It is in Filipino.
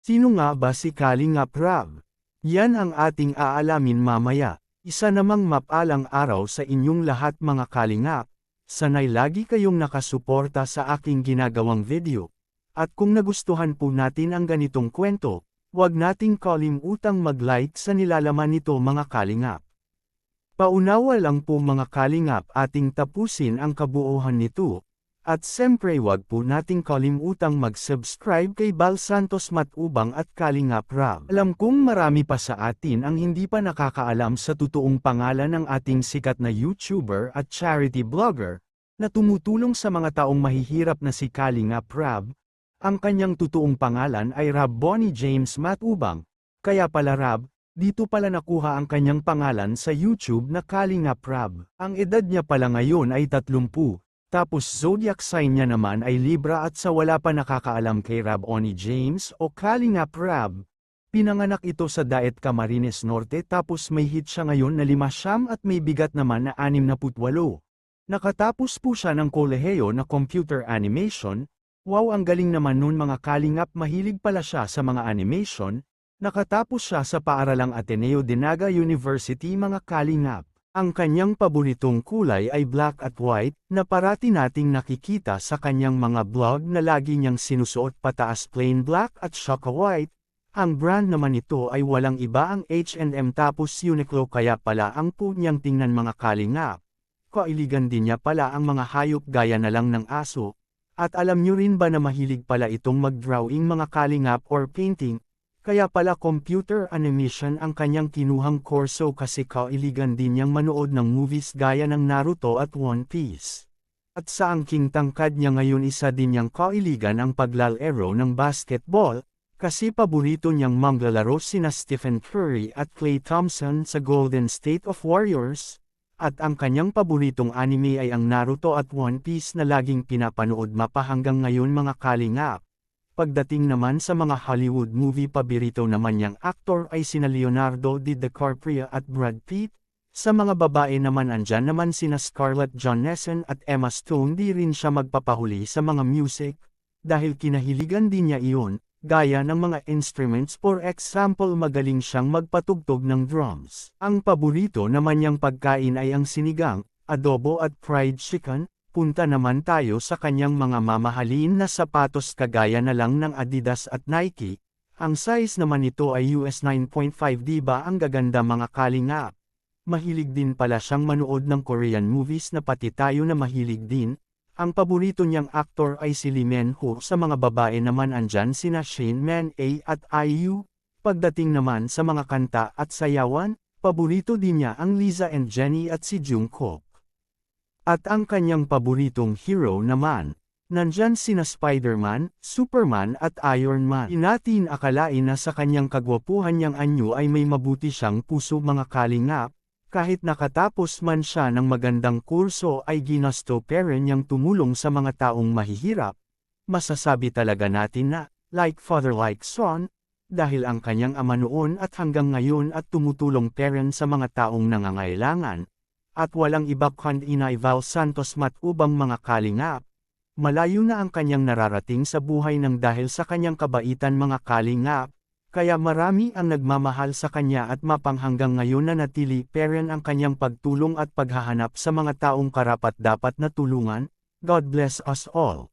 Sino nga ba si Kalingap Rab? Yan ang ating aalamin mamaya. Isa namang mapalang araw sa inyong lahat mga kalingap. Sanay lagi kayong nakasuporta sa aking ginagawang video. At kung nagustuhan po natin ang ganitong kwento, huwag nating kalimutang mag-like sa nilalaman nito mga kalingap. Paunawa lang po mga kalingap ating tapusin ang kabuuan nito. At siyempre huwag po nating kalimutang mag-subscribe kay Bal Santos Matubang at Kalingap Rab. Alam kong marami pa sa atin ang hindi pa nakakaalam sa totoong pangalan ng ating sikat na YouTuber at charity vlogger, na tumutulong sa mga taong mahihirap na si Kalingap Rab. Ang kanyang totoong pangalan ay Rab Bonnie James Matubang. Kaya pala Rab, dito pala nakuha ang kanyang pangalan sa YouTube na Kalingap Rab. Ang edad niya pala ngayon ay 30. Tapos zodiac sign niya naman ay Libra at sa wala pa nakakaalam kay Rab Bonnie James o Kalingap Rab. Pinanganak ito sa Daet Camarines Norte tapos may hit siya ngayon na 5 at may bigat naman na 68. Nakatapos po siya ng kolehiyo na computer animation. Wow, ang galing naman nun mga kalingap, mahilig pala siya sa mga animation. Nakatapos siya sa paaralang Ateneo de Naga University mga kalingap. Ang kanyang paboritong kulay ay black at white, na parati nating nakikita sa kanyang mga vlog na lagi niyang sinusuot pataas plain black at Shaka white. Ang brand naman nito ay walang iba ang H&M tapos Uniqlo kaya pala ang po niyang tingnan mga kalingap. Kailigan din niya pala ang mga hayop gaya na lang ng aso. At alam niyo rin ba na mahilig pala itong mag-drawing mga kalingap or painting? Kaya pala computer animation ang kanyang kinuhang kurso kasi kailigan din niyang manood ng movies gaya ng Naruto at One Piece. At sa angking tangkad niya ngayon isa din niyang kailigan ang paglalaro ng basketball, kasi paborito niyang manglalaro sina Stephen Curry at Klay Thompson sa Golden State of Warriors, at ang kanyang paboritong anime ay ang Naruto at One Piece na laging pinapanood mapa hanggang ngayon mga kalingap. Pagdating naman sa mga Hollywood movie paborito naman niyang aktor ay sina Leonardo DiCaprio at Brad Pitt. Sa mga babae naman andyan naman sina Scarlett Johansson at Emma Stone. Di rin siya magpapahuli sa mga music, dahil kinahiligan din niya iyon, gaya ng mga instruments for example magaling siyang magpatugtog ng drums. Ang paborito naman niyang pagkain ay ang sinigang, adobo at fried chicken. Punta naman tayo sa kanyang mga mamahalin na sapatos kagaya na lang ng Adidas at Nike. Ang size naman nito ay US 9.5 diba ang gaganda mga kalingap. Mahilig din pala siyang manood ng Korean movies na pati tayo na mahilig din. Ang paborito niyang aktor ay si Lee Min-ho. Sa mga babae naman andyan sina Shane Man-a at IU. Pagdating naman sa mga kanta at sayawan, paborito din niya ang Lisa and Jennie at si Jungkook. At ang kanyang paboritong hero naman, nandyan sina Spider-Man, Superman at Iron Man. Di natin akalain na sa kanyang kagwapuhan niyang anyo ay may mabuti siyang puso mga kalingap, kahit nakatapos man siya ng magandang kurso ay ginasto pa rin niyang tumulong sa mga taong mahihirap. Masasabi talaga natin na, like father like son, dahil ang kanyang ama noon at hanggang ngayon at tumutulong pa rin sa mga taong nangangailangan. At walang iba kundi Bal Santos Matubang mga kalingap. Malayo na ang kanyang nararating sa buhay ng dahil sa kanyang kabaitan mga kalingap, kaya marami ang nagmamahal sa kanya at mapanghanggang ngayon na natili pa rin ang kanyang pagtulong at paghahanap sa mga taong karapat-dapat na tulungan. God bless us all.